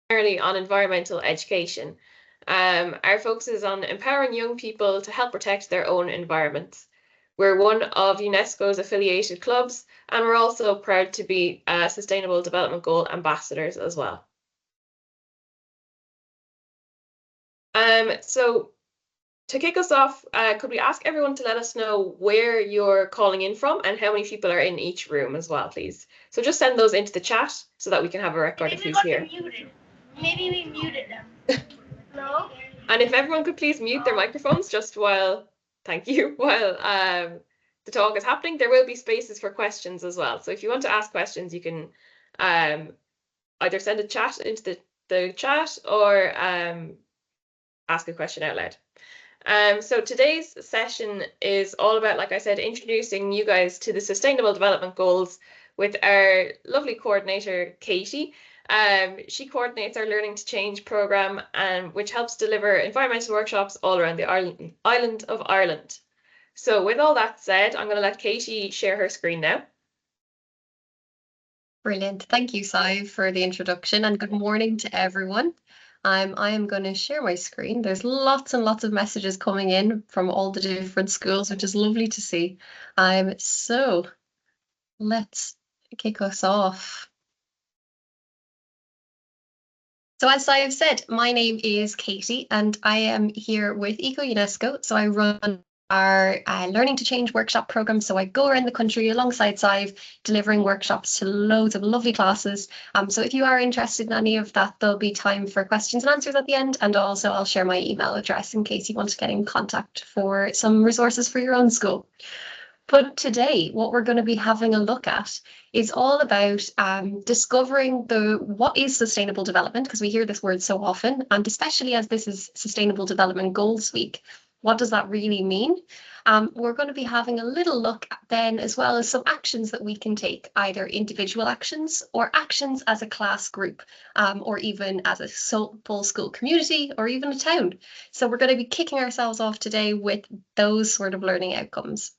primarily on environmental education. Our focus is on empowering young people to help protect their own environments. We're one of UNESCO's affiliated clubs, and we're also proud to be Sustainable Development Goal ambassadors as well. So to kick us off, could we ask everyone to let us know where you're calling in from and how many people are in each room as well, please? So just send those into the chat so that we can have a record of who's here. Maybe we muted them. No? And if everyone could please mute their microphones just while, thank you, while the talk is happening, there will be spaces for questions as well. So if you want to ask questions, you can either send a chat into the chat or ask a question out loud. So today's session is all about, like I said, introducing you guys to the Sustainable Development Goals with our lovely coordinator, Katie. She coordinates our Learning to Change programme, which helps deliver environmental workshops all around the island of Ireland. So with all that said, I'm going to let Katie share her screen now. Brilliant. Thank you, Sai, for the introduction, and good morning to everyone. I am going to share my screen. There's lots and lots of messages coming in from all the different schools, which is lovely to see. So let's kick us off. So as I have said, my name is Katie and I am here with ECO-UNESCO. So I run our Learning to Change workshop program. So I go around the country alongside Sive, delivering workshops to loads of lovely classes. So if you are interested in any of that, there'll be time for questions and answers at the end. And also I'll share my email address in case you want to get in contact for some resources for your own school. But today, what we're going to be having a look at is all about discovering what is sustainable development, because we hear this word so often, and especially as this is Sustainable Development Goals Week, what does that really mean? We're going to be having a little look then, as well as some actions that we can take, either individual actions or actions as a class group, or even as a full school community, or even a town. So we're going to be kicking ourselves off today with those sort of learning outcomes.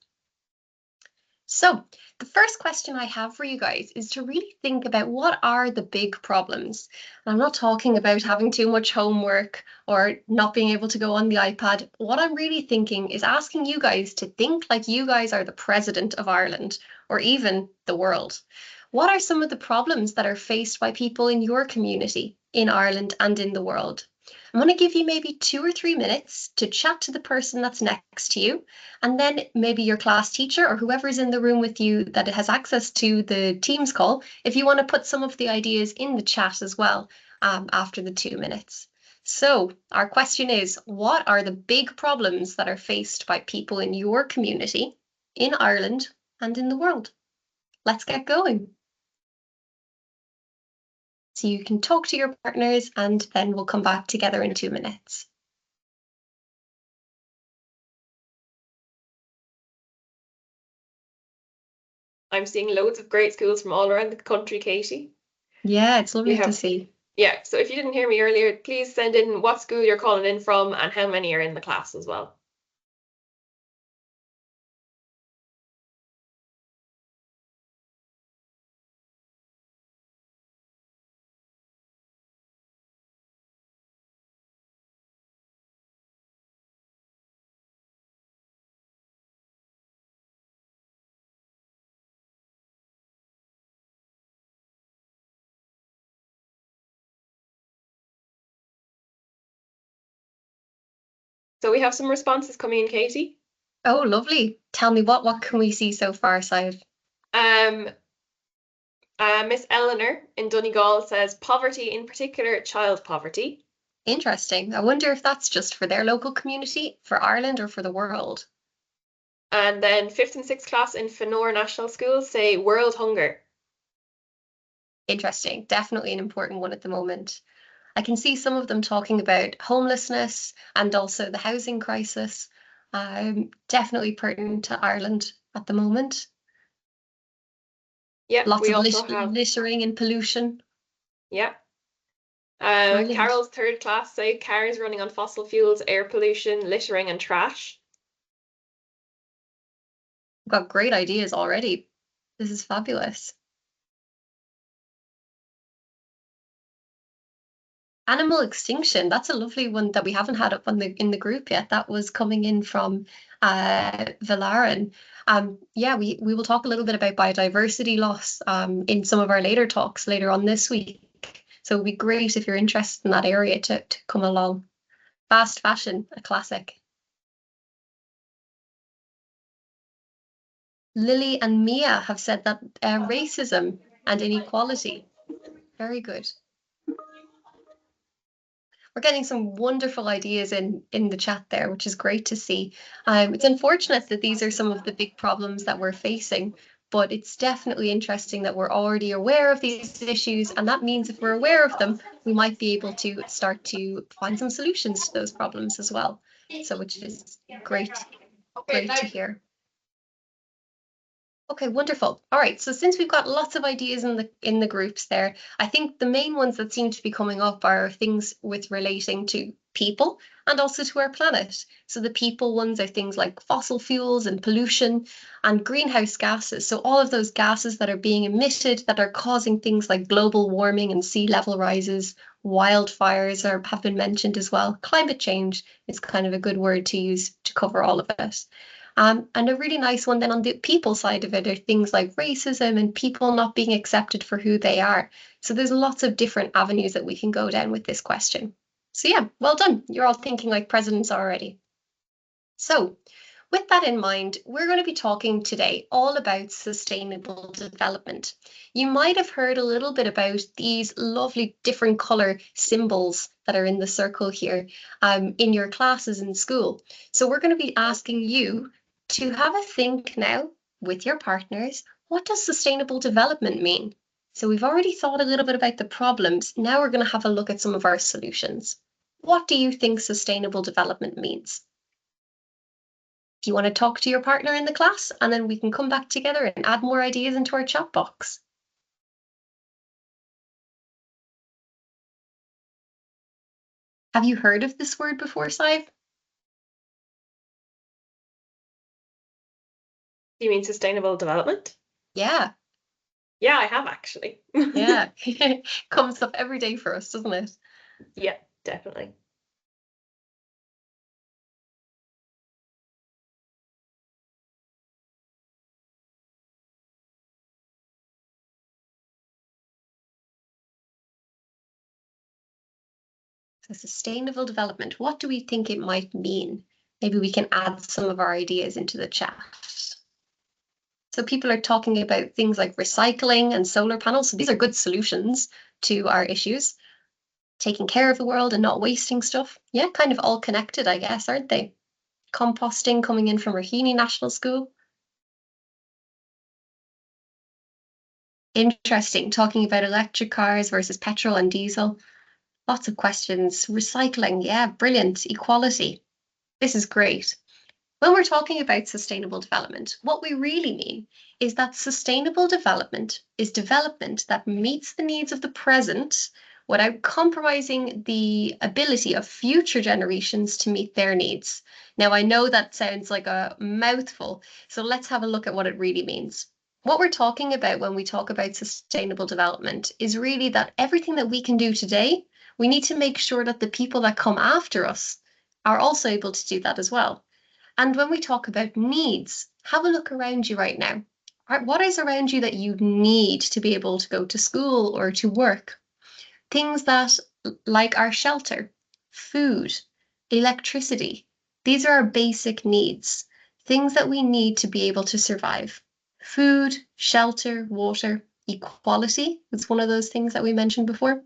So the first question I have for you guys is to really think about what are the big problems. And I'm not talking about having too much homework or not being able to go on the iPad. What I'm really thinking is asking you guys to think like you guys are the president of Ireland or even the world. What are some of the problems that are faced by people in your community, in Ireland and in the world? I'm going to give you maybe 2 or 3 minutes to chat to the person that's next to you, and then maybe your class teacher or whoever's in the room with you that has access to the Teams call, if you want to put some of the ideas in the chat as well after the 2 minutes. So our question is, what are the big problems that are faced by people in your community, in Ireland and in the world? Let's get going. So you can talk to your partners and then we'll come back together in 2 minutes. I'm seeing loads of great schools from all around the country, Katie. Yeah, it's lovely to see. Yeah, so if you didn't hear me earlier, please send in what school you're calling in from and how many are in the class as well. So we have some responses coming in, Katie. Oh, lovely. Tell me what can we see so far, Sive? Miss Eleanor in Donegal says poverty, in particular child poverty. Interesting. I wonder if that's just for their local community, for Ireland, or for the world. And then 5th and 6th class in Fenor National School say world hunger. Interesting. Definitely an important one at the moment. I can see some of them talking about homelessness and also the housing crisis. Definitely pertinent to Ireland at the moment. Yeah, lots we of also have littering and pollution. Yeah. Carol's 3rd class say cars running on fossil fuels, air pollution, littering and trash. We've got great ideas already. This is fabulous. Animal extinction, that's a lovely one that we haven't had up in the group yet. That was coming in from Valarin. Yeah, we will talk a little bit about biodiversity loss in some of our later talks later on this week. So it'd be great if you're interested in that area to come along. Fast fashion, a classic. Lily and Mia have said that racism and inequality. Very good. We're getting some wonderful ideas in the chat there, which is great to see. It's unfortunate that these are some of the big problems that we're facing, but it's definitely interesting that we're already aware of these issues, and that means if we're aware of them, we might be able to start to find some solutions to those problems as well. So, which is great to hear. Okay, wonderful. All right, so since we've got lots of ideas in the groups there, I think the main ones that seem to be coming up are things with relating to people and also to our planet. So the people ones are things like fossil fuels and pollution and greenhouse gases. So all of those gases that are being emitted that are causing things like global warming and sea level rises, wildfires have been mentioned as well. Climate change is kind of a good word to use to cover all of it. And a really nice one then on the people side of it are things like racism and people not being accepted for who they are. So there's lots of different avenues that we can go down with this question. So yeah, well done. You're all thinking like presidents already. So with that in mind, we're going to be talking today all about sustainable development. You might have heard a little bit about these lovely different colour symbols that are in the circle here in your classes in school. So we're going to be asking you to have a think now with your partners. What does sustainable development mean? So we've already thought a little bit about the problems. Now we're going to have a look at some of our solutions. What do you think sustainable development means? Do you want to talk to your partner in the class and then we can come back together and add more ideas into our chat box? Have you heard of this word before, Sive? You mean sustainable development? Yeah. Yeah, I have actually. Yeah. Comes up every day for us, doesn't it? Yeah, definitely. So sustainable development, what do we think it might mean? Maybe we can add some of our ideas into the chat. So people are talking about things like recycling and solar panels. So these are good solutions to our issues. Taking care of the world and not wasting stuff. Yeah, kind of all connected, I guess, aren't they? Composting coming in from Raheny National School. Interesting, talking about electric cars versus petrol and diesel. Lots of questions. Recycling, yeah, brilliant. Equality. This is great. When we're talking about sustainable development, what we really mean is that sustainable development is development that meets the needs of the present without compromising the ability of future generations to meet their needs. Now, I know that sounds like a mouthful, so let's have a look at what it really means. What we're talking about when we talk about sustainable development is really that everything that we can do today, we need to make sure that the people that come after us are also able to do that as well. And when we talk about needs, have a look around you right now. What is around you that you need to be able to go to school or to work? Things that, like our shelter, food, electricity, these are our basic needs, things that we need to be able to survive. Food, shelter, water, equality is one of those things that we mentioned before.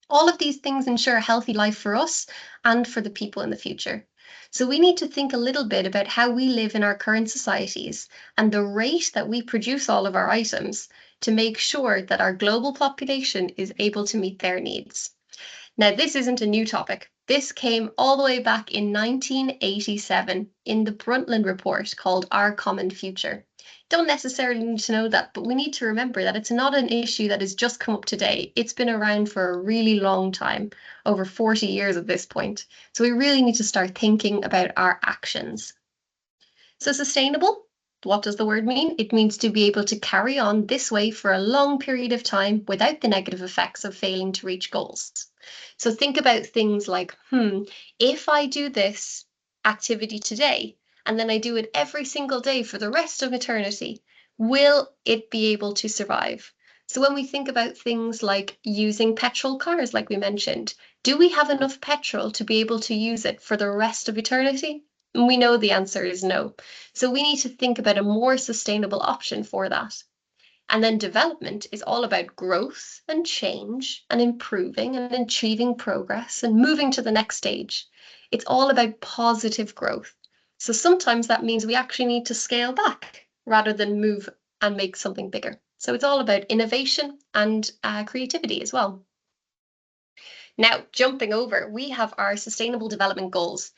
All of these things ensure a healthy life for us and for the people in the future. So we need to think a little bit about how we live in our current societies and the rate that we produce all of our items to make sure that our global population is able to meet their needs. Now, this isn't a new topic. This came all the way back in 1987 in the Brundtland report called Our Common Future. Don't necessarily need to know that, but we need to remember that it's not an issue that has just come up today. It's been around for a really long time, over 40 years at this point. So we really need to start thinking about our actions. So sustainable, What does the word mean? It means to be able to carry on this way for a long period of time without the negative effects of failing to reach goals. So think about things like, if I do this activity today, and then I do it every single day for the rest of eternity, will it be able to survive? So when we think about things like using petrol cars, like we mentioned, do we have enough petrol to be able to use it for the rest of eternity? And we know the answer is no. So we need to think about a more sustainable option for that. And then development is all about growth and change and improving and achieving progress and moving to the next stage. It's all about positive growth. So sometimes that means we actually need to scale back rather than move and make something bigger. So it's all about innovation and creativity as well. Now, jumping over, we have our Sustainable Development Goals.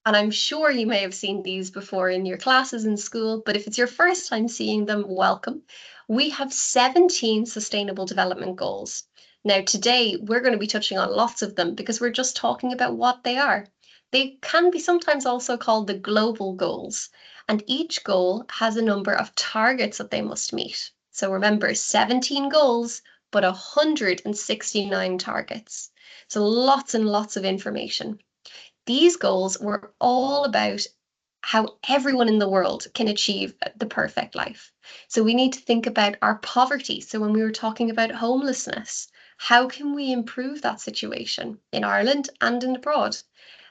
And I'm sure you may have seen these before in your classes in school, but if it's your first time seeing them, welcome. We have 17 Sustainable Development Goals. Now, today, we're going to be touching on lots of them because we're just talking about what they are. They can be sometimes also called the global goals, and each goal has a number of targets that they must meet. So remember, 17 goals, but 169 targets. So lots and lots of information. These goals were all about how everyone in the world can achieve the perfect life. So we need to think about our poverty. So when we were talking about homelessness, how can we improve that situation in Ireland and in abroad?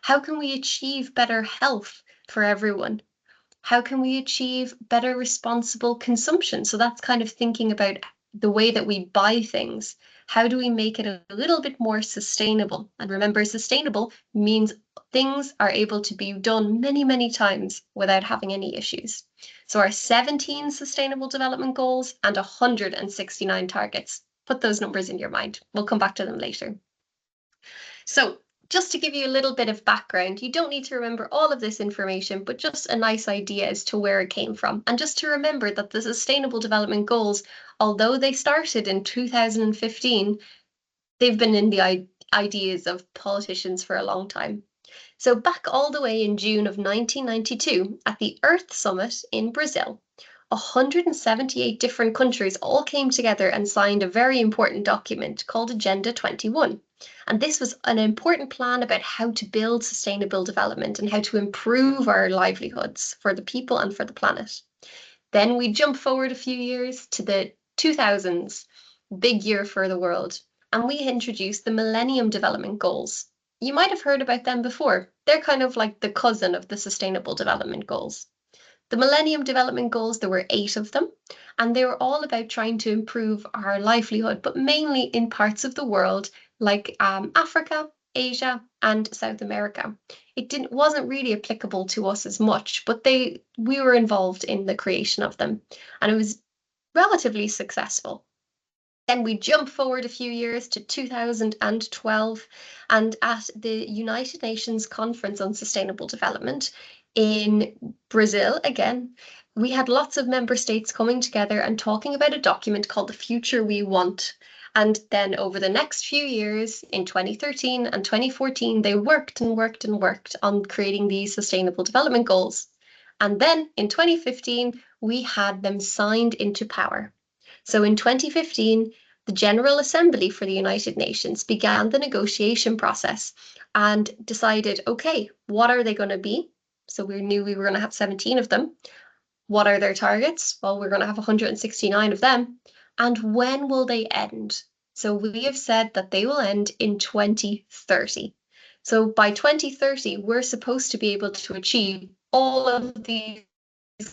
How can we achieve better health for everyone? How can we achieve better responsible consumption? So that's kind of thinking about the way that we buy things. How do we make it a little bit more sustainable? And remember, sustainable means things are able to be done many, many times without having any issues. So our 17 Sustainable Development Goals and 169 targets. Put those numbers in your mind. We'll come back to them later. So just to give you a little bit of background, you don't need to remember all of this information, but just a nice idea as to where it came from. And just to remember that the Sustainable Development Goals, although they started in 2015, they've been in the ideas of politicians for a long time. So back all the way in June of 1992, at the Earth Summit in Brazil, 178 different countries all came together and signed a very important document called Agenda 21. And this was an important plan about how to build sustainable development and how to improve our livelihoods for the people and for the planet. Then we jump forward a few years to the 2000s, big year for the world, and we introduced the Millennium Development Goals. You might have heard about them before. They're kind of like the cousin of the Sustainable Development Goals. The Millennium Development Goals, there were 8 of them, and they were all about trying to improve our livelihood, but mainly in parts of the world like Africa, Asia, and South America. It wasn't really applicable to us as much, but we were involved in the creation of them, and it was relatively successful. Then we jump forward a few years to 2012, and at the United Nations Conference on Sustainable Development in Brazil, again, we had lots of member states coming together and talking about a document called The Future We Want. And then over the next few years, in 2013 and 2014, they worked and worked and worked on creating these Sustainable Development Goals. And then in 2015, we had them signed into power. So in 2015, the General Assembly for the United Nations began the negotiation process and decided, okay, what are they going to be? So we knew we were going to have 17 of them. What are their targets? Well, we're going to have 169 of them. And when will they end? So we have said that they will end in 2030. So by 2030, we're supposed to be able to achieve all of these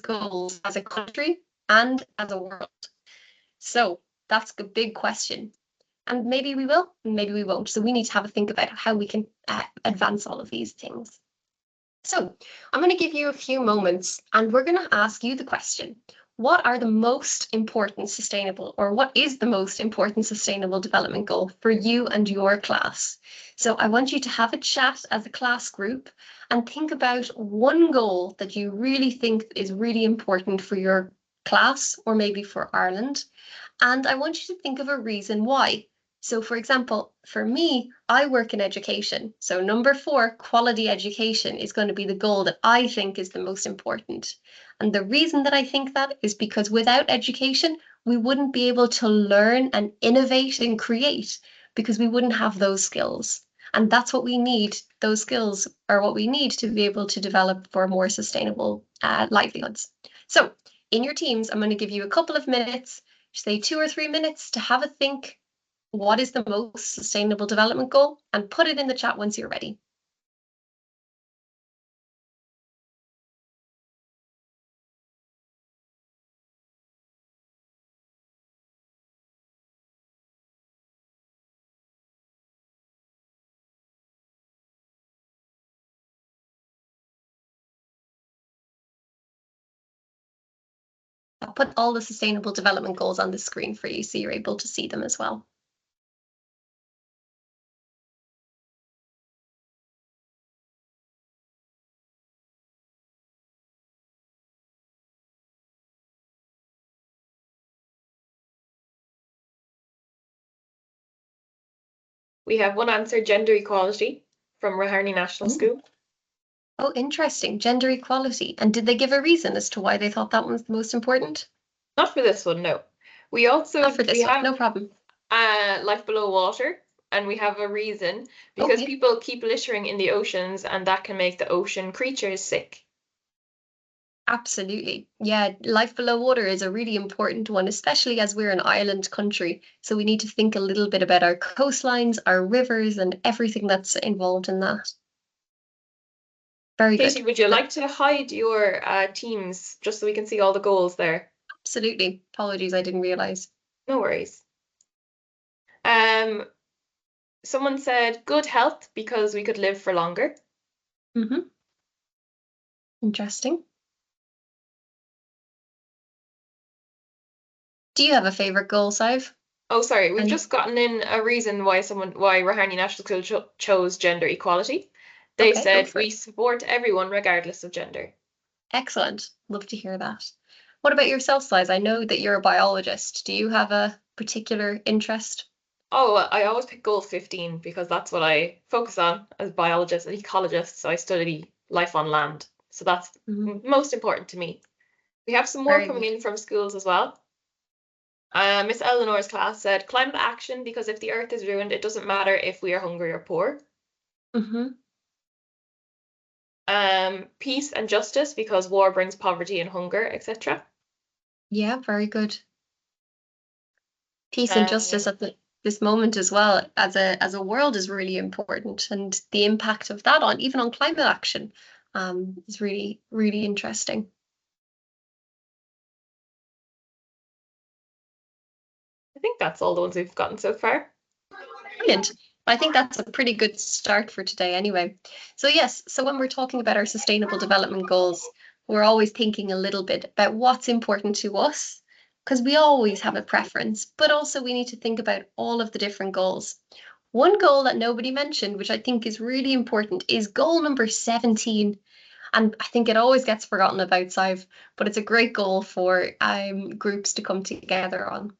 goals as a country and as a world. So that's a big question. And maybe we will, and maybe we won't. So we need to have a think about how we can advance all of these things. So I'm going to give you a few moments and we're going to ask you the question. What are the most important sustainable, or what is the most important sustainable development goal for you and your class? So I want you to have a chat as a class group and think about one goal that you really think is really important for your class or maybe for Ireland. And I want you to think of a reason why. So for example, for me, I work in education. So number 4, quality education is going to be the goal that I think is the most important. And the reason that I think that is because without education, we wouldn't be able to learn and innovate and create because we wouldn't have those skills. And that's what we need. Those skills are what we need to be able to develop for more sustainable livelihoods. So in your teams, I'm going to give you a couple of minutes, say 2 or 3 minutes to have a think. What is the most sustainable development goal? And put it in the chat once you're ready. I'll put all the sustainable development goals on the screen for you so you're able to see them as well. We have one answer, gender equality, from Raharni National School. Oh, interesting. Gender equality. And did they give a reason as to why they thought that was the most important? Not for this one, no. We also Not for this one, have no problem. life below water, and we have a reason because Okay. people keep littering in the oceans, and that can make the ocean creatures sick. Absolutely. Yeah, life below water is a really important one, especially as we're an island country. So we need to think a little bit about our coastlines, our rivers, and everything that's involved in that. Very Katie, good. would you like to hide your teams just so we can see all the goals there? Absolutely. Apologies, I didn't realize. No worries. Someone said good health because we could live for longer. Interesting. Do you have a favorite goal, Sive? Oh, sorry, we've just gotten in a reason why Raharni National School chose gender equality. They Okay, said we support everyone regardless of gender. Excellent. Love to hear that. What about yourself, Size? I know that you're a biologist. Do you have a particular interest? Oh, I always pick goal 15 because that's what I focus on as a biologist and ecologist. So I study life on land. So that's most important to me. We have some more coming in from schools as well. Miss Eleanor's class said climate action because if the earth is ruined, it doesn't matter if we are hungry or poor. Peace and justice because war brings poverty and hunger, etc. Yeah, very good. Peace and justice at this moment as well as a world is really important, and the impact of that on even on climate action is really, really interesting. I think that's all the ones we've gotten so far. Brilliant. I think that's a pretty good start for today anyway. So yes, so when we're talking about our sustainable development goals, we're always thinking a little bit about what's important to us, because we always have a preference, but also we need to think about all of the different goals. One goal that nobody mentioned, which I think is really important, is goal number 17. And I think it always gets forgotten about, Sive, but it's a great goal for groups to come together on.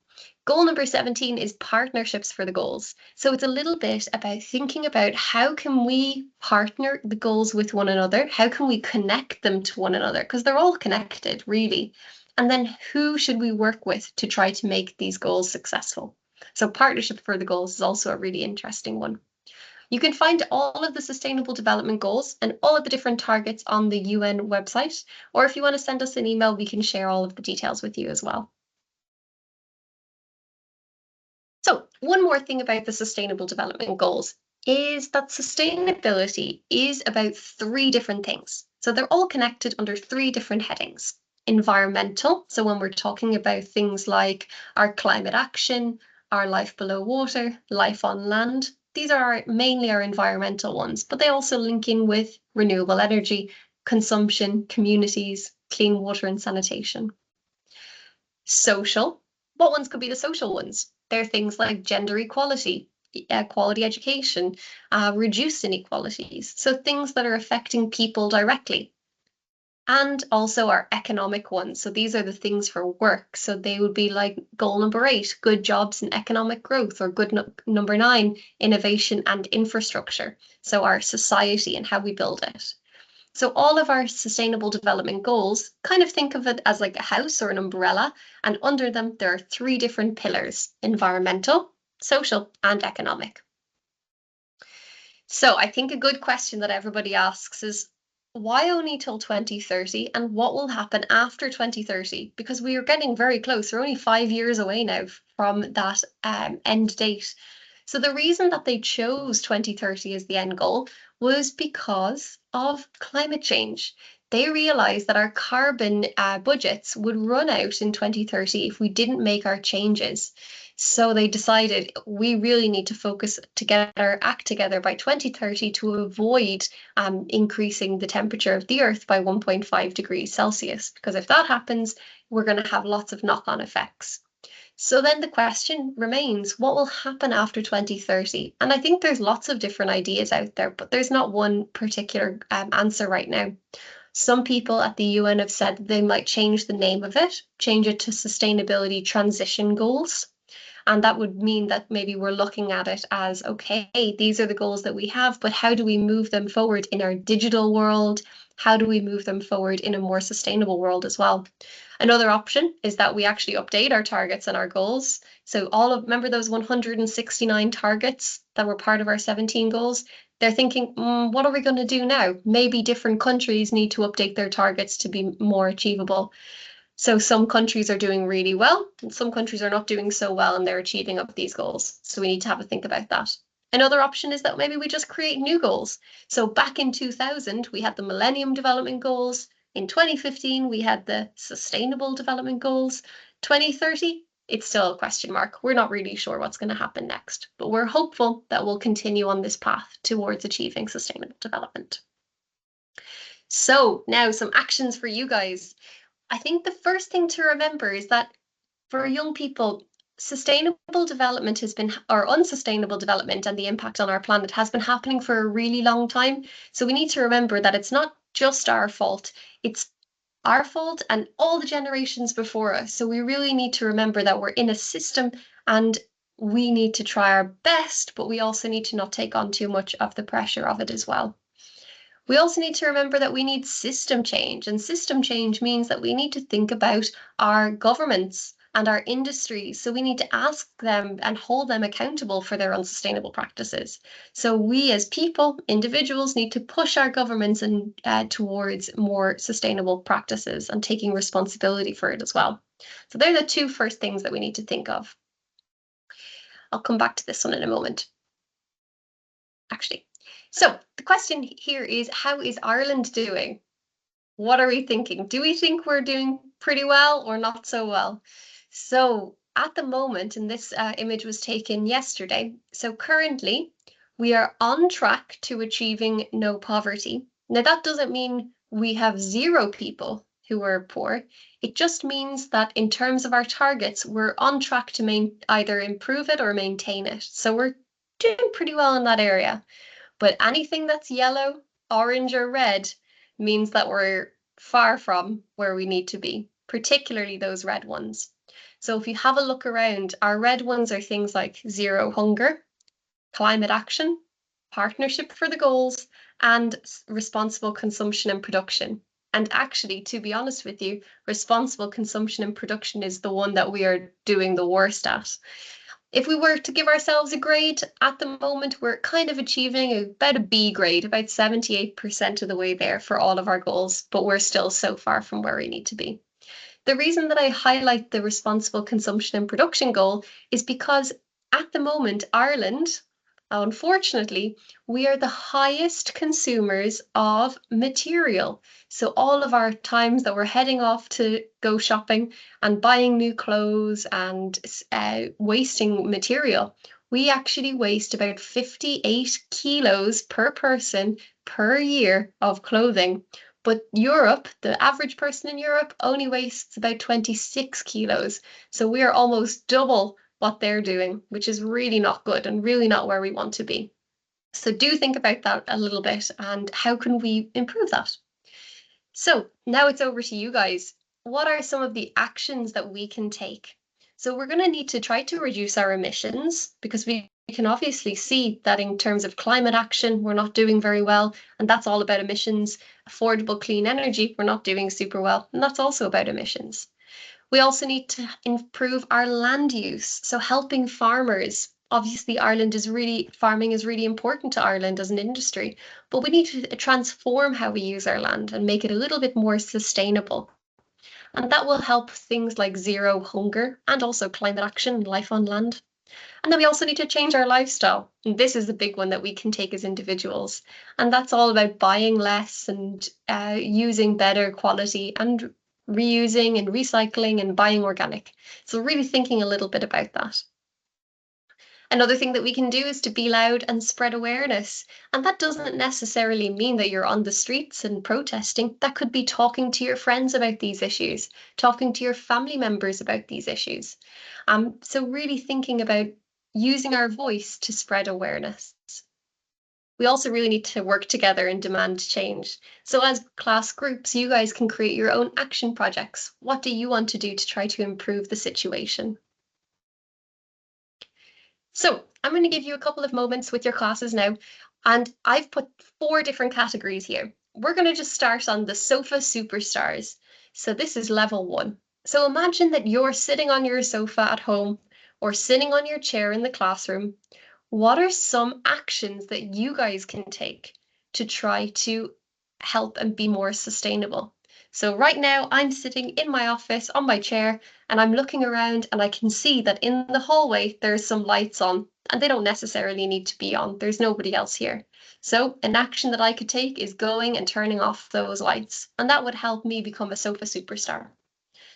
Goal number 17 is partnerships for the goals. So it's a little bit about thinking about how can we partner the goals with one another? How can we connect them to one another? Because they're all connected, really. And then who should we work with to try to make these goals successful? So partnership for the goals is also a really interesting one. You can find all of the Sustainable Development Goals and all of the different targets on the UN website. Or if you want to send us an email, we can share all of the details with you as well. So one more thing about the Sustainable Development Goals is that sustainability is about 3 different things. So they're all connected under 3 different headings. Environmental, so when we're talking about things like our climate action, our life below water, life on land, these are mainly our environmental ones, but they also link in with renewable energy, consumption, communities, clean water and sanitation. Social, what ones could be the social ones? They're things like gender equality, quality education, reduce inequalities. So things that are affecting people directly. and also our economic ones. So these are the things for work. So they would be like goal number 8, good jobs and economic growth, or good number 9, innovation and infrastructure. So our society and how we build it. So all of our sustainable development goals, kind of think of it as like a house or an umbrella, and under them there are 3 different pillars: environmental, social, and economic. So I think a good question that everybody asks is, why only till 2030, and what will happen after 2030? Because we are getting very close. We're only 5 years away now from that end date. So the reason that they chose 2030 as the end goal was because of climate change. They realized that our carbon budgets would run out in 2030 if we didn't make our changes. So they decided we really need to focus to get our act together by 2030 to avoid increasing the temperature of the Earth by 1.5 degrees Celsius. Because if that happens, we're going to have lots of knock-on effects. So then the question remains, what will happen after 2030? And I think there's lots of different ideas out there, but there's not one particular answer right now. Some people at the UN have said that they might change the name of it, change it to Sustainability Transition Goals. And that would mean that maybe we're looking at it as, okay, these are the goals that we have, but how do we move them forward in our digital world? How do we move them forward in a more sustainable world as well? Another option is that we actually update our targets and our goals. So remember those 169 targets that were part of our 17 goals? They're thinking, what are we going to do now? Maybe different countries need to update their targets to be more achievable. So some countries are doing really well, and some countries are not doing so well, and they're achieving up these goals. So we need to have a think about that. Another option is that maybe we just create new goals. So back in 2000, we had the Millennium Development Goals. In 2015, we had the Sustainable Development Goals. 2030, it's still a question mark. We're not really sure what's going to happen next, but we're hopeful that we'll continue on this path towards achieving sustainable development. So now some actions for you guys. I think the first thing to remember is that for young people, sustainable development has been, or unsustainable development and the impact on our planet has been happening for a really long time. So we need to remember that it's not just our fault, it's our fault and all the generations before us. So we really need to remember that we're in a system and we need to try our best, but we also need to not take on too much of the pressure of it as well. We also need to remember that we need system change, and system change means that we need to think about our governments and our industries. So we need to ask them and hold them accountable for their unsustainable practices. So we as people, individuals, need to push our governments towards more sustainable practices and taking responsibility for it as well. So they're the 2 first things that we need to think of. I'll come back to this one in a moment. Actually. So the question here is, how is Ireland doing? What are we thinking? Do we think we're doing pretty well or not so well? So at the moment, and this image was taken yesterday, so currently we are on track to achieving no poverty. Now that doesn't mean we have 0 people who are poor. It just means that in terms of our targets, we're on track to either improve it or maintain it. So we're doing pretty well in that area. But anything that's yellow, orange, or red means that we're far from where we need to be, particularly those red ones. So if you have a look around, our red ones are things like zero hunger, climate action, partnership for the goals, and responsible consumption and production. And actually, to be honest with you, responsible consumption and production is the one that we are doing the worst at. If we were to give ourselves a grade, at the moment, we're kind of achieving about a B grade, about 78% of the way there for all of our goals, but we're still so far from where we need to be. The reason that I highlight the responsible consumption and production goal is because at the moment, Ireland, unfortunately, we are the highest consumers of material. So all of our times that we're heading off to go shopping and buying new clothes and wasting material, we actually waste about 58 kilos per person per year of clothing. But Europe, the average person in Europe only wastes about 26 kilos. So we are almost double what they're doing, which is really not good and really not where we want to be. So do think about that a little bit and how can we improve that? So now it's over to you guys. What are some of the actions that we can take? So we're going to need to try to reduce our emissions because we can obviously see that in terms of climate action, we're not doing very well. And that's all about emissions. Affordable clean energy, we're not doing super well. And that's also about emissions. We also need to improve our land use. So helping farmers. Obviously, farming is really important to Ireland as an industry, but we need to transform how we use our land and make it a little bit more sustainable. And that will help things like zero hunger and also climate action and life on land. And then we also need to change our lifestyle. And this is the big one that we can take as individuals. And that's all about buying less and using better quality and reusing and recycling and buying organic. So really thinking a little bit about that. Another thing that we can do is to be loud and spread awareness. And that doesn't necessarily mean that you're on the streets and protesting. That could be talking to your friends about these issues, talking to your family members about these issues. So really thinking about using our voice to spread awareness. We also really need to work together and demand change. So as class groups, you guys can create your own action projects. What do you want to do to try to improve the situation? So I'm going to give you a couple of moments with your classes now, and I've put 4 different categories here. We're going to just start on the sofa superstars. So this is level 1. So imagine that you're sitting on your sofa at home or sitting on your chair in the classroom. What are some actions that you guys can take to try to help and be more sustainable? So right now I'm sitting in my office on my chair and I'm looking around and I can see that in the hallway there's some lights on and they don't necessarily need to be on. There's nobody else here. So an action that I could take is going and turning off those lights, and that would help me become a sofa superstar.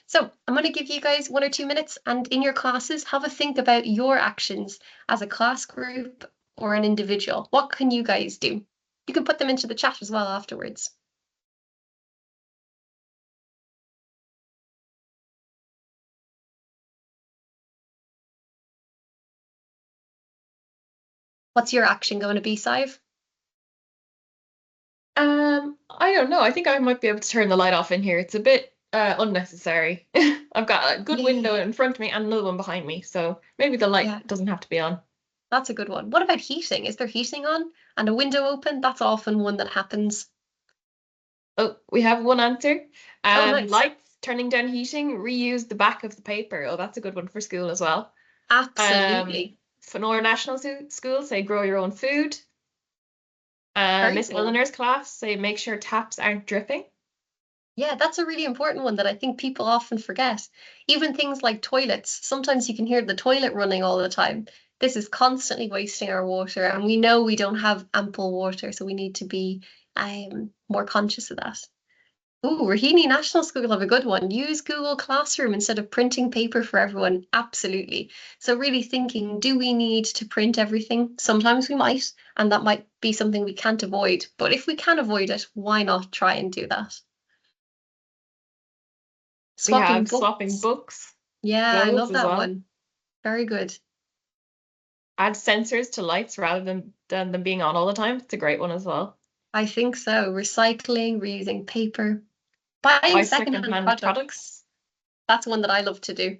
So I'm going to give you guys 1 or 2 minutes, and in your classes, have a think about your actions as a class group or an individual. What can you guys do? You can put them into the chat as well afterwards. What's your action going to be, Sive? I don't know. I think I might be able to turn the light off in here. It's a bit unnecessary. I've got a good window in front of me and another one behind me, so maybe the light doesn't have to be on. That's a good one. What about heating? Is there heating on and a window open? That's often one that happens. Oh, we have one answer. Nice. Lights, turning down heating, reuse the back of the paper. Oh, that's a good one for school as well. Absolutely. Fenora National School say grow your own food. Miss Cool. Eleanor's class say make sure taps aren't dripping. Yeah, that's a really important one that I think people often forget. Even things like toilets. Sometimes you can hear the toilet running all the time. This is constantly wasting our water, and we know we don't have ample water, so we need to be more conscious of that. Ooh, Raheny National School have a good one. Use Google Classroom instead of printing paper for everyone. Absolutely. So really thinking, do we need to print everything? Sometimes we might, and that might be something we can't avoid. But if we can avoid it, why not try and do that? Swapping books. Yeah, I love that one. Very good. Add sensors to lights rather than them being on all the time. It's a great one as well. I think so. Recycling, reusing paper, buying secondhand products. That's one that I love to do.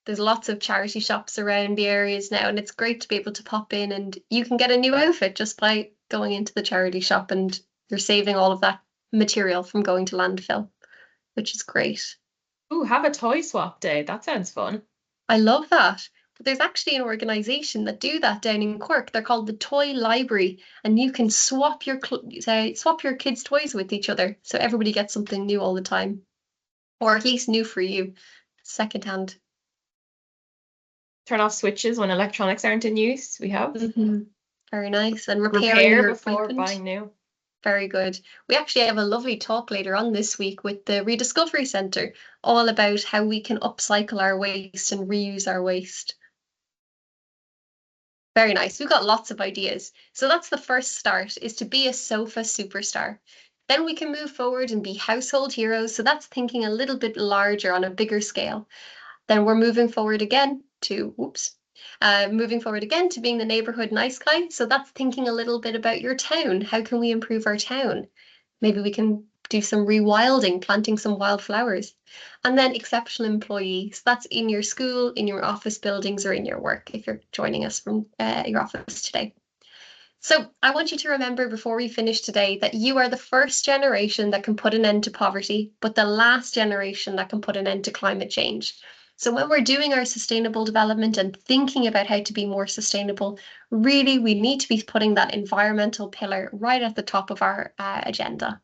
There's lots of charity shops around the areas now, and it's great to be able to pop in and you can get a new outfit just by going into the charity shop, and you're saving all of that material from going to landfill, which is great. Ooh, have a toy swap day. That sounds fun. I love that. But there's actually an organisation that do that down in Cork. They're called the Toy Library, and you can swap your kids' toys with each other, so everybody gets something new all the time, or at least new for you, secondhand. Turn off switches when electronics aren't in use. We have. Very nice. And repair before buying new. Very good. We actually have a lovely talk later on this week with the Rediscovery Centre, all about how we can upcycle our waste and reuse our waste. Very nice. We've got lots of ideas. So that's the first start, is to be a sofa superstar. Then we can move forward and be household heroes. So that's thinking a little bit larger on a bigger scale. Then we're moving forward again to, being the neighborhood nice guy. So that's thinking a little bit about your town. How can we improve our town? Maybe we can do some rewilding, planting some wildflowers. And then exceptional employees. That's in your school, in your office buildings, or in your work if you're joining us from your office today. So I want you to remember before we finish today that you are the first generation that can put an end to poverty, but the last generation that can put an end to climate change. So when we're doing our sustainable development and thinking about how to be more sustainable, really we need to be putting that environmental pillar right at the top of our agenda.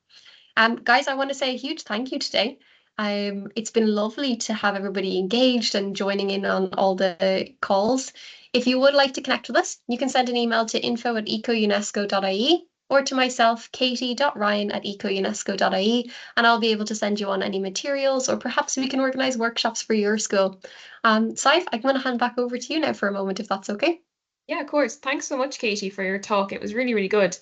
Guys, I want to say a huge thank you today. It's been lovely to have everybody engaged and joining in on all the calls. If you would like to connect with us, you can send an email to info@ecounesco.ie or to myself, katie.ryan@ecounesco.ie, and I'll be able to send you on any materials, or perhaps we can organise workshops for your school. Saif, I'm going to hand back over to you now for a moment, if that's okay. Yeah, of course. Thanks so much, Katie, for your talk. It was really, really good.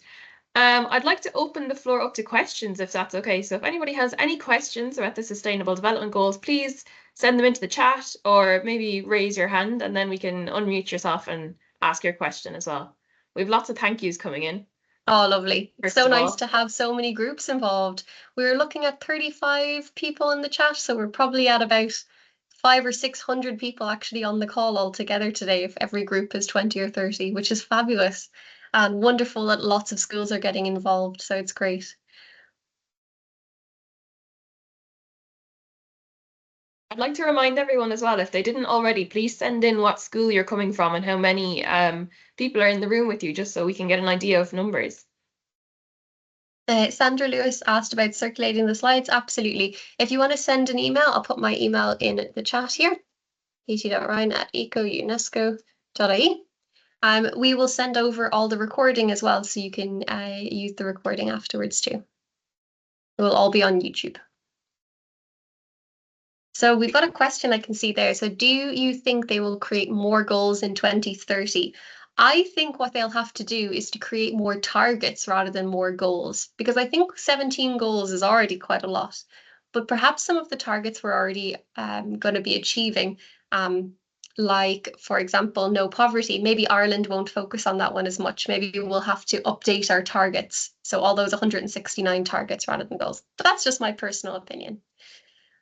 I'd like to open the floor up to questions, if that's okay. So if anybody has any questions about the Sustainable Development Goals, please send them into the chat, or maybe raise your hand and then we can unmute yourself and ask your question as well. We have lots of thank yous coming in. Oh, lovely. It's First so of nice all. to have so many groups involved. We're looking at 35 people in the chat, so we're probably at about 500 or 600 people actually on the call altogether today, if every group is 20 or 30, which is fabulous and wonderful that lots of schools are getting involved. So it's great. I'd like to remind everyone as well, if they didn't already, please send in what school you're coming from and how many people are in the room with you, just so we can get an idea of numbers. Sandra Lewis asked about circulating the slides. Absolutely. If you want to send an email, I'll put my email in the chat here, katie.ryan@ecounesco.ie. We will send over all the recording as well, so you can use the recording afterwards too. It will all be on YouTube. So we've got a question I can see there. So do you think they will create more goals in 2030? I think what they'll have to do is to create more targets rather than more goals, because I think 17 goals is already quite a lot. But perhaps some of the targets we're already going to be achieving, like, for example, no poverty. Maybe Ireland won't focus on that one as much. Maybe we'll have to update our targets. So all those 169 targets rather than goals. But that's just my personal opinion.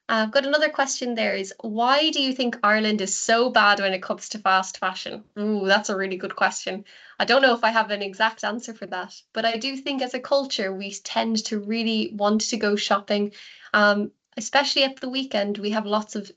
I've got another question there is, why do you think Ireland is so bad when it comes to fast fashion? Ooh, that's a really good question. I don't know if I have an exact answer for that, but I do think as a culture, we tend to really want to go shopping, especially at the weekend. We have lots of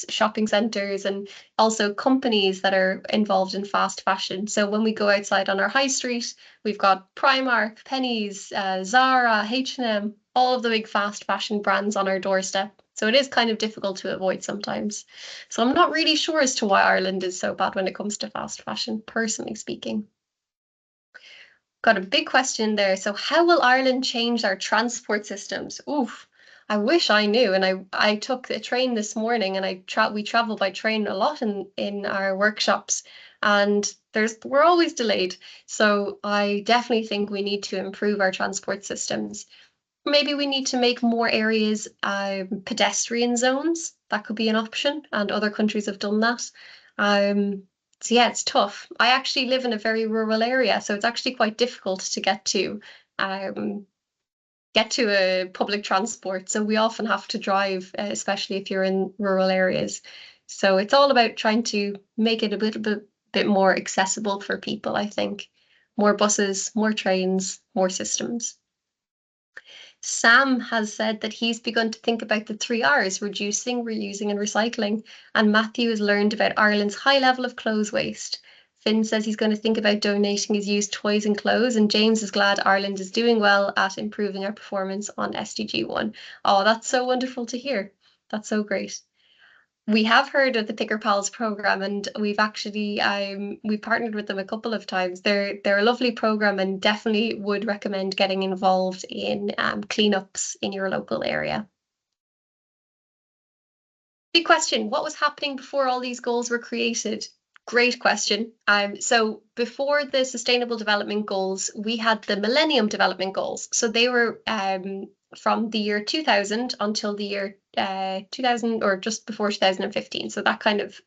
shopping centres and also companies that are involved in fast fashion. So when we go outside on our high street, we've got Primark, Penneys, Zara, H&M, all of the big fast fashion brands on our doorstep. So it is kind of difficult to avoid sometimes. So I'm not really sure as to why Ireland is so bad when it comes to fast fashion, personally speaking. Got a big question there. So how will Ireland change our transport systems? Oof, I wish I knew. And I took a train this morning, and we travel by train a lot in our workshops, and we're always delayed. So I definitely think we need to improve our transport systems. Maybe we need to make more areas pedestrian zones. That could be an option, and other countries have done that. So yeah, it's tough. I actually live in a very rural area, so it's actually quite difficult to get to a public transport. So we often have to drive, especially if you're in rural areas. So it's all about trying to make it a little bit more accessible for people, I think. More buses, more trains, more systems. Sam has said that he's begun to think about the 3 R's: reducing, reusing, and recycling. And Matthew has learned about Ireland's high level of clothes waste. Finn says he's going to think about donating his used toys and clothes. And James is glad Ireland is doing well at improving our performance on SDG 1. Oh, that's so wonderful to hear. That's so great. We have heard of the Picker Pals program, and we've actually we partnered with them a couple of times. They're a lovely program, and definitely would recommend getting involved in cleanups in your local area. Big question: what was happening before all these goals were created? Great question. So before the Sustainable Development Goals, we had the Millennium Development Goals. So they were from the year 2000 until the year 2000, or just before 2015. So that kind of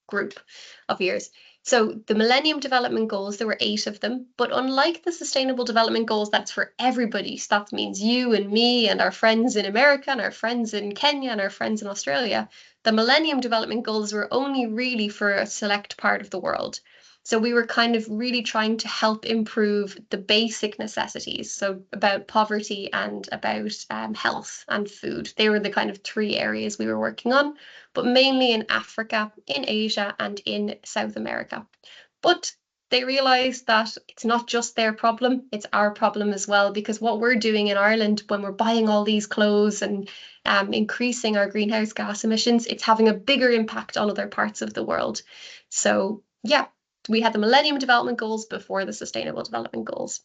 group of years. So the Millennium Development Goals, there were 8 of them, but unlike the Sustainable Development Goals, that's for everybody. So that means you and me and our friends in America and our friends in Kenya and our friends in Australia. The Millennium Development Goals were only really for a select part of the world. So we were kind of really trying to help improve the basic necessities. So about poverty and about health and food. They were the kind of 3 areas we were working on, but mainly in Africa, in Asia, and in South America. But they realised that it's not just their problem, it's our problem as well, because what we're doing in Ireland when we're buying all these clothes and increasing our greenhouse gas emissions, it's having a bigger impact on other parts of the world. So yeah, we had the Millennium Development Goals before the Sustainable Development Goals.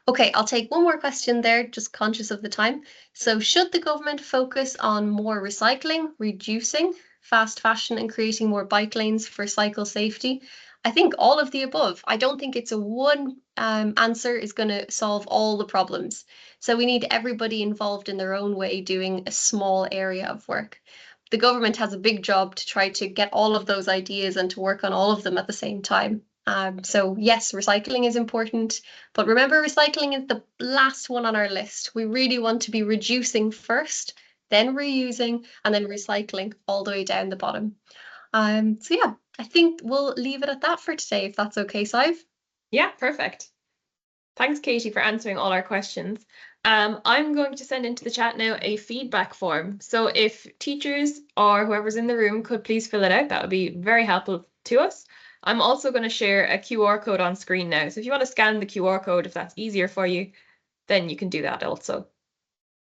Okay, I'll take one more question there, just conscious of the time. So should the government focus on more recycling, reducing fast fashion and creating more bike lanes for cycle safety? I think all of the above. I don't think it's a one answer is going to solve all the problems. So we need everybody involved in their own way doing a small area of work. The government has a big job to try to get all of those ideas and to work on all of them at the same time. So yes, recycling is important, but remember, recycling is the last one on our list. We really want to be reducing first, then reusing, and then recycling all the way down the bottom. So yeah, I think we'll leave it at that for today, if that's okay, Sive. Yeah, perfect. Thanks, Katie, for answering all our questions. I'm going to send into the chat now a feedback form. So if teachers or whoever's in the room could please fill it out, that would be very helpful to us. I'm also going to share a QR code on screen now. So if you want to scan the QR code, if that's easier for you, then you can do that also.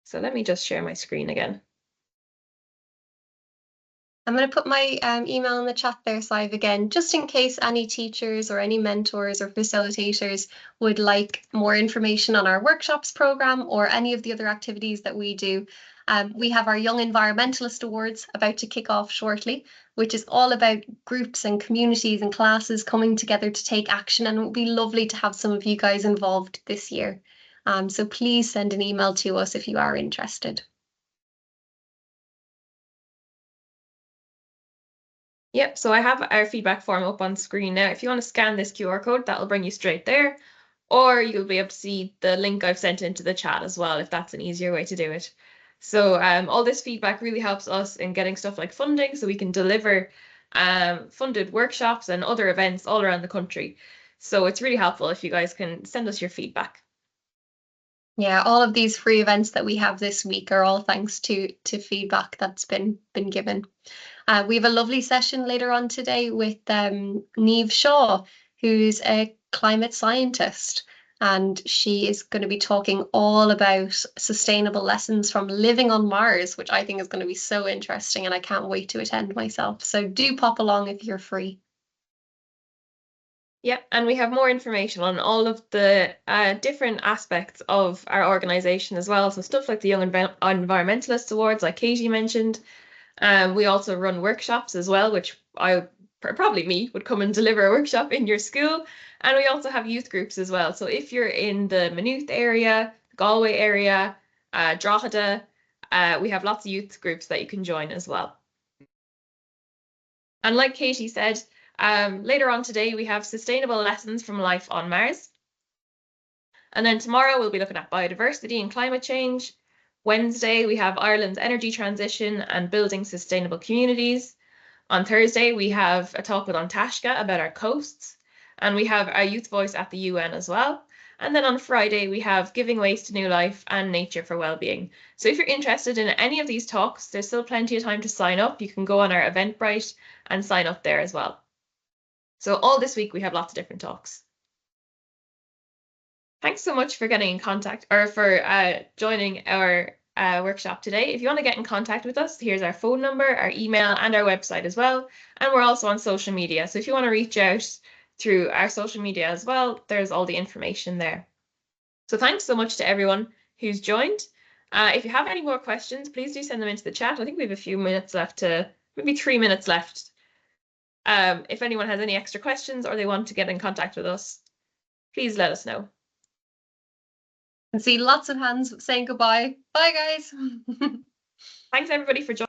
So let me just share my screen again. I'm going to put my email in the chat there, Sive, again, just in case any teachers or any mentors or facilitators would like more information on our workshops program or any of the other activities that we do. We have our Young Environmentalist Awards about to kick off shortly, which is all about groups and communities and classes coming together to take action, and it would be lovely to have some of you guys involved this year. So please send an email to us if you are interested. Yep, so I have our feedback form up on screen now. If you want to scan this QR code, that'll bring you straight there, or you'll be able to see the link I've sent into the chat as well, if that's an easier way to do it. So all this feedback really helps us in getting stuff like funding so we can deliver funded workshops and other events all around the country. So it's really helpful if you guys can send us your feedback. Yeah, all of these free events that we have this week are all thanks to feedback that's been given. We have a lovely session later on today with Niamh Shaw, who's a climate scientist, and she is going to be talking all about sustainable lessons from living on Mars, which I think is going to be so interesting, and I can't wait to attend myself. So do pop along if you're free. Yep, and we have more information on all of the different aspects of our organisation as well. So stuff like the Young Environmentalist Awards, like Katie mentioned. We also run workshops as well, which probably me would come and deliver a workshop in your school. And we also have youth groups as well. So if you're in the Maynooth area, Galway area, Drogheda, we have lots of youth groups that you can join as well. And like Katie said, later on today, we have sustainable lessons from life on Mars. And then tomorrow we'll be looking at biodiversity and climate change. Wednesday, we have Ireland's energy transition and building sustainable communities. On Thursday, we have a talk with Antashka about our coasts, and we have our youth voice at the UN as well. And then on Friday, we have giving ways to new life and nature for well-being. So if you're interested in any of these talks, there's still plenty of time to sign up. You can go on our Eventbrite and sign up there as well. So all this week, we have lots of different talks. Thanks so much for getting in contact or for joining our workshop today. If you want to get in contact with us, here's our phone number, our email, and our website as well. And we're also on social media. So if you want to reach out through our social media as well, there's all the information there. So thanks so much to everyone who's joined. If you have any more questions, please do send them into the chat. I think we have a few minutes left maybe 3 minutes left. If anyone has any extra questions or they want to get in contact with us, please let us know. I see lots of hands saying goodbye. Bye, guys. Thanks everybody for joining.